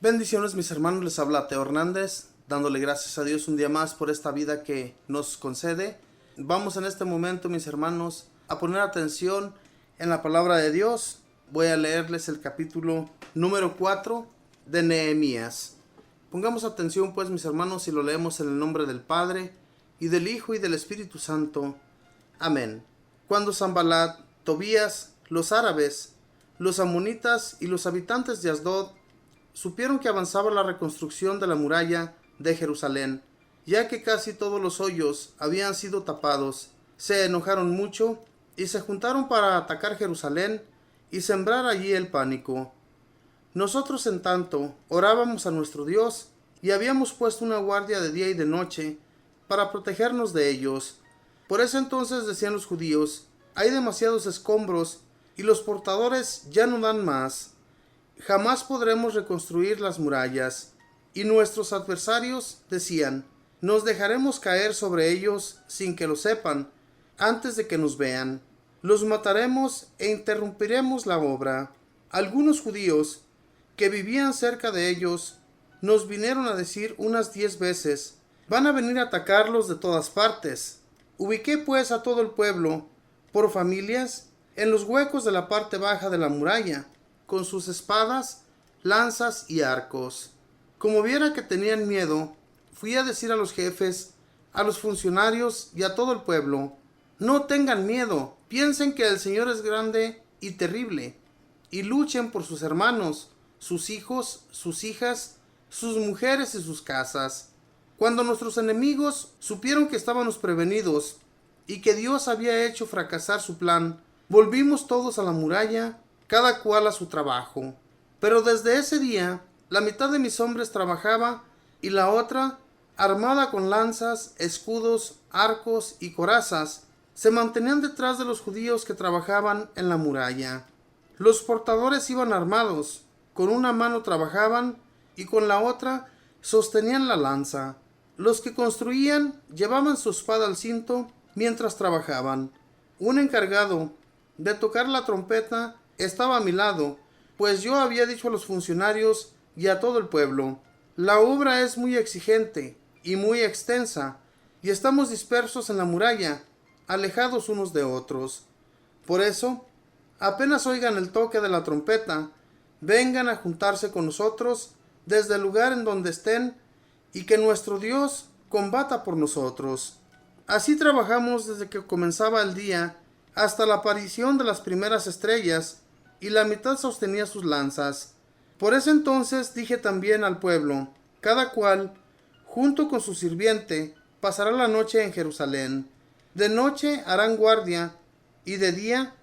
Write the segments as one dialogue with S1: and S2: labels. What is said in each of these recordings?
S1: Bendiciones mis hermanos, les habla Teo Hernández, dándole gracias a Dios un día más por esta vida que nos concede. Vamos en este momento, mis hermanos, a poner atención en la palabra de Dios. Voy a leerles el capítulo número 4 de Nehemías. Pongamos atención pues, mis hermanos, y lo leemos en el nombre del Padre, y del Hijo, y del Espíritu Santo. Amén. Cuando Sanballat, Tobías, los árabes, los amonitas y los habitantes de Asdod supieron que avanzaba la reconstrucción de la muralla de Jerusalén, ya que casi todos los hoyos habían sido tapados, se enojaron mucho y se juntaron para atacar Jerusalén y sembrar allí el pánico. Nosotros, en tanto, orábamos a nuestro Dios y habíamos puesto una guardia de día y de noche para protegernos de ellos. Por eso entonces decían los judíos: hay demasiados escombros y los portadores ya no dan más. Jamás podremos reconstruir las murallas. Y nuestros adversarios decían: nos dejaremos caer sobre ellos sin que lo sepan, antes de que nos vean. Los mataremos e interrumpiremos la obra. Algunos judíos que vivían cerca de ellos nos vinieron a decir unas 10 veces: van a venir a atacarlos de todas partes. Ubiqué pues a todo el pueblo, por familias, en los huecos de la parte baja de la muralla, con sus espadas, lanzas y arcos. Como viera que tenían miedo, fui a decir a los jefes, a los funcionarios y a todo el pueblo: no tengan miedo, piensen que el Señor es grande y terrible, y luchen por sus hermanos, sus hijos, sus hijas, sus mujeres y sus casas. Cuando nuestros enemigos supieron que estábamos prevenidos y que Dios había hecho fracasar su plan, volvimos todos a la muralla, cada cual a su trabajo. Pero desde ese día, la mitad de mis hombres trabajaba y la otra, armada con lanzas, escudos, arcos y corazas, se mantenían detrás de los judíos que trabajaban en la muralla. Los portadores iban armados, con una mano trabajaban y con la otra sostenían la lanza. Los que construían llevaban su espada al cinto mientras trabajaban. Un encargado de tocar la trompeta estaba a mi lado, pues yo había dicho a los funcionarios y a todo el pueblo: la obra es muy exigente y muy extensa, y estamos dispersos en la muralla, alejados unos de otros. Por eso, apenas oigan el toque de la trompeta, vengan a juntarse con nosotros desde el lugar en donde estén, y que nuestro Dios combata por nosotros. Así trabajamos desde que comenzaba el día hasta la aparición de las primeras estrellas, y la mitad sostenía sus lanzas. Por eso entonces dije también al pueblo: cada cual, junto con su sirviente, pasará la noche en Jerusalén. De noche harán guardia, y de día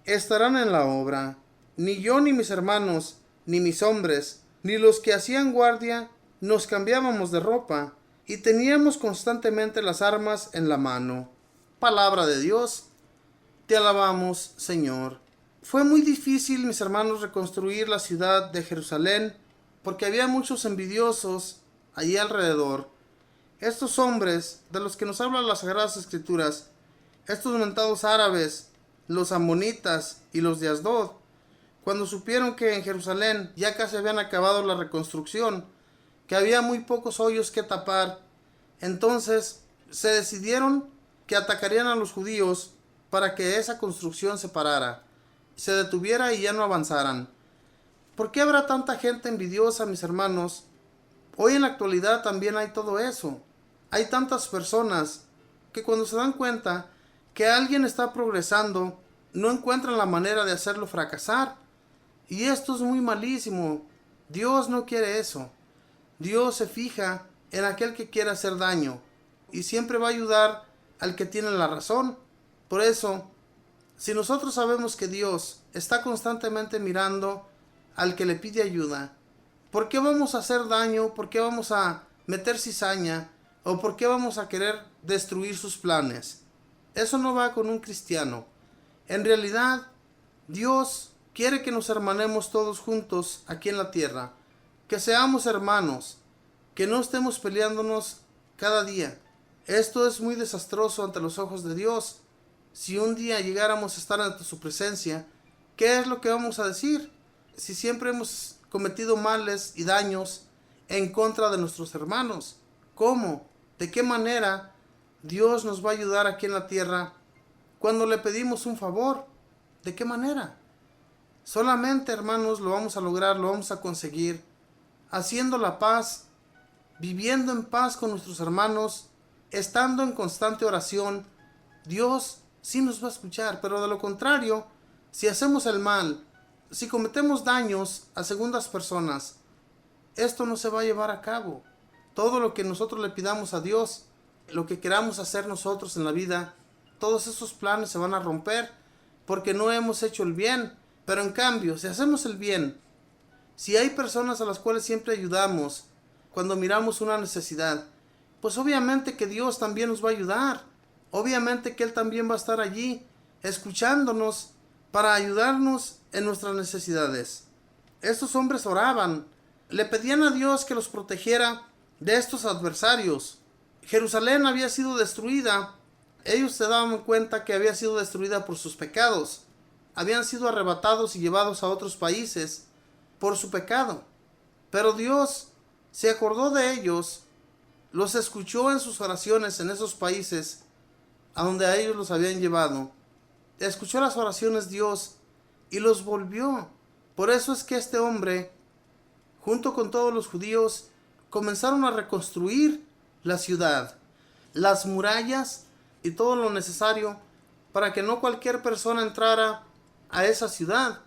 S1: estarán en la obra. Ni yo, ni mis hermanos, ni mis hombres, ni los que hacían guardia, nos cambiábamos de ropa, y teníamos constantemente las armas en la mano. Palabra de Dios. Te alabamos, Señor. Fue muy difícil, mis hermanos, reconstruir la ciudad de Jerusalén, porque había muchos envidiosos allí alrededor. Estos hombres de los que nos hablan las Sagradas Escrituras, estos mentados árabes, los amonitas y los de Asdod, cuando supieron que en Jerusalén ya casi habían acabado la reconstrucción, que había muy pocos hoyos que tapar, entonces se decidieron que atacarían a los judíos para que esa construcción se parara, se detuviera y ya no avanzaran. ¿Por qué habrá tanta gente envidiosa, mis hermanos? Hoy en la actualidad también hay todo eso. Hay tantas personas que cuando se dan cuenta que alguien está progresando, no encuentran la manera de hacerlo fracasar. Y esto es muy malísimo. Dios no quiere eso. Dios se fija en aquel que quiere hacer daño y siempre va a ayudar al que tiene la razón. Por eso, si nosotros sabemos que Dios está constantemente mirando al que le pide ayuda, ¿por qué vamos a hacer daño? ¿Por qué vamos a meter cizaña? ¿O por qué vamos a querer destruir sus planes? Eso no va con un cristiano. En realidad, Dios quiere que nos hermanemos todos juntos aquí en la tierra, que seamos hermanos, que no estemos peleándonos cada día. Esto es muy desastroso ante los ojos de Dios. Si un día llegáramos a estar ante su presencia, ¿qué es lo que vamos a decir? Si siempre hemos cometido males y daños en contra de nuestros hermanos. ¿Cómo? ¿De qué manera Dios nos va a ayudar aquí en la tierra cuando le pedimos un favor? ¿De qué manera? Solamente, hermanos, lo vamos a lograr, lo vamos a conseguir haciendo la paz, viviendo en paz con nuestros hermanos, estando en constante oración. Dios sí nos va a escuchar, pero de lo contrario, si hacemos el mal, si cometemos daños a segundas personas, esto no se va a llevar a cabo. Todo lo que nosotros le pidamos a Dios, lo que queramos hacer nosotros en la vida, todos esos planes se van a romper porque no hemos hecho el bien. Pero en cambio, si hacemos el bien, si hay personas a las cuales siempre ayudamos cuando miramos una necesidad, pues obviamente que Dios también nos va a ayudar. Obviamente que Él también va a estar allí escuchándonos para ayudarnos en nuestras necesidades. Estos hombres oraban, le pedían a Dios que los protegiera de estos adversarios. Jerusalén había sido destruida. Ellos se daban cuenta que había sido destruida por sus pecados. Habían sido arrebatados y llevados a otros países por su pecado. Pero Dios se acordó de ellos, los escuchó en sus oraciones en esos países a donde a ellos los habían llevado. Escuchó las oraciones Dios y los volvió. Por eso es que este hombre, junto con todos los judíos, comenzaron a reconstruir la ciudad, las murallas y todo lo necesario para que no cualquier persona entrara a esa ciudad.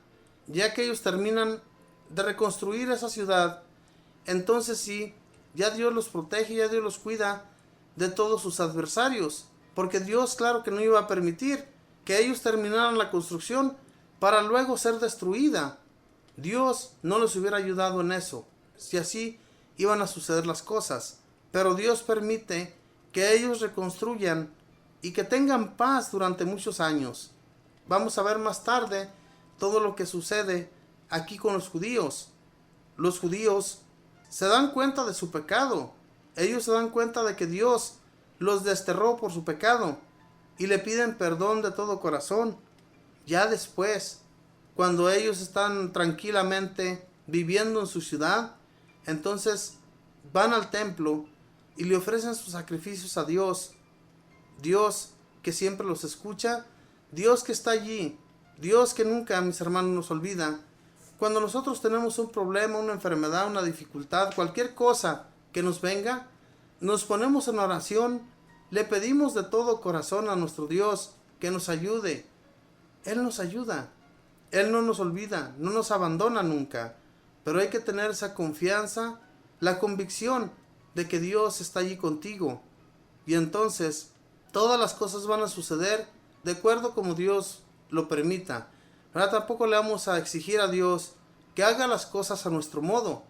S1: Ya que ellos terminan de reconstruir esa ciudad, entonces sí, ya Dios los protege, ya Dios los cuida de todos sus adversarios, porque Dios, claro que no iba a permitir que ellos terminaran la construcción para luego ser destruida. Dios no les hubiera ayudado en eso, si así iban a suceder las cosas. Pero Dios permite que ellos reconstruyan y que tengan paz durante muchos años. Vamos a ver más tarde todo lo que sucede aquí con los judíos. Los judíos se dan cuenta de su pecado. Ellos se dan cuenta de que Dios los desterró por su pecado y le piden perdón de todo corazón. Ya después, cuando ellos están tranquilamente viviendo en su ciudad, entonces van al templo y le ofrecen sus sacrificios a Dios. Dios que siempre los escucha, Dios que está allí, Dios que nunca, mis hermanos, nos olvida. Cuando nosotros tenemos un problema, una enfermedad, una dificultad, cualquier cosa que nos venga, nos ponemos en oración, le pedimos de todo corazón a nuestro Dios que nos ayude. Él nos ayuda, Él no nos olvida, no nos abandona nunca, pero hay que tener esa confianza, la convicción de que Dios está allí contigo, y entonces todas las cosas van a suceder de acuerdo como Dios lo permita. Ahora tampoco le vamos a exigir a Dios que haga las cosas a nuestro modo,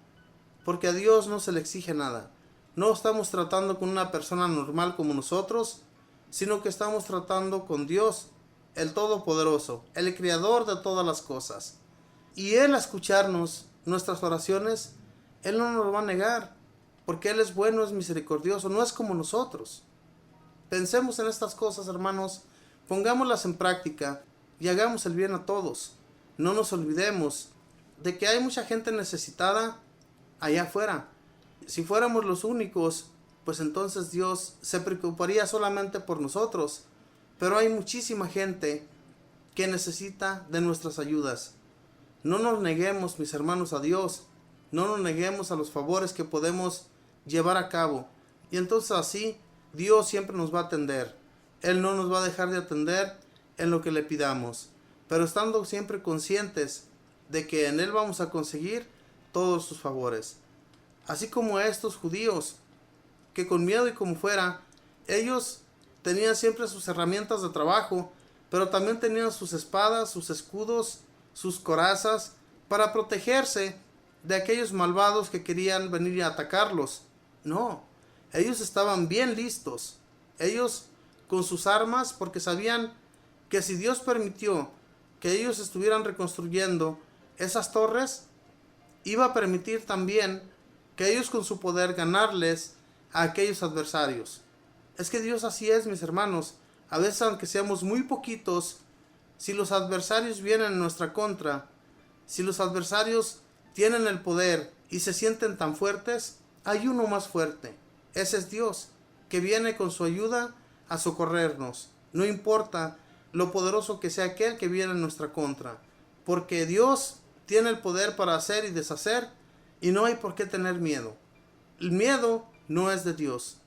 S1: porque a Dios no se le exige nada. No estamos tratando con una persona normal como nosotros, sino que estamos tratando con Dios, el Todopoderoso, el Creador de todas las cosas. Y Él, a escucharnos nuestras oraciones, Él no nos lo va a negar, porque Él es bueno, es misericordioso, no es como nosotros. Pensemos en estas cosas, hermanos, pongámoslas en práctica y hagamos el bien a todos. No nos olvidemos de que hay mucha gente necesitada allá afuera. Si fuéramos los únicos, pues entonces Dios se preocuparía solamente por nosotros. Pero hay muchísima gente que necesita de nuestras ayudas. No nos neguemos, mis hermanos, a Dios. No nos neguemos a los favores que podemos llevar a cabo. Y entonces así Dios siempre nos va a atender. Él no nos va a dejar de atender en lo que le pidamos, pero estando siempre conscientes de que en Él vamos a conseguir todos sus favores. Así como estos judíos, que con miedo y como fuera, ellos tenían siempre sus herramientas de trabajo, pero también tenían sus espadas, sus escudos, sus corazas, para protegerse de aquellos malvados que querían venir a atacarlos. No, ellos estaban bien listos. Ellos con sus armas, porque sabían que si Dios permitió que ellos estuvieran reconstruyendo esas torres, iba a permitir también que ellos con su poder ganarles a aquellos adversarios. Es que Dios así es, mis hermanos. A veces, aunque seamos muy poquitos, si los adversarios vienen en nuestra contra, si los adversarios tienen el poder y se sienten tan fuertes, hay uno más fuerte. Ese es Dios, que viene con su ayuda a socorrernos. No importa lo poderoso que sea aquel que viene en nuestra contra, porque Dios tiene el poder para hacer y deshacer, y no hay por qué tener miedo. El miedo no es de Dios.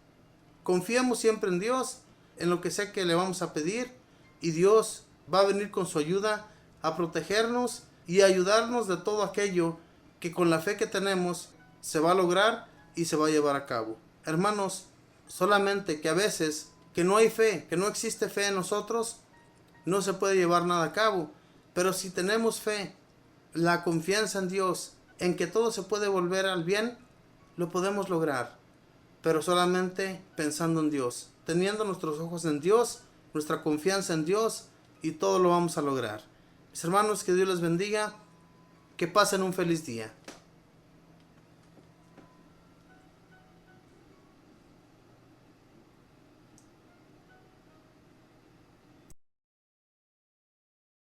S1: Confiemos siempre en Dios, en lo que sea que le vamos a pedir, y Dios va a venir con su ayuda a protegernos y a ayudarnos de todo aquello que con la fe que tenemos se va a lograr y se va a llevar a cabo. Hermanos, solamente que a veces que no hay fe, que no existe fe en nosotros, no se puede llevar nada a cabo. Pero si tenemos fe, la confianza en Dios, en que todo se puede volver al bien, lo podemos lograr. Pero solamente pensando en Dios, teniendo nuestros ojos en Dios, nuestra confianza en Dios, y todo lo vamos a lograr. Mis hermanos, que Dios les bendiga, que pasen un feliz día.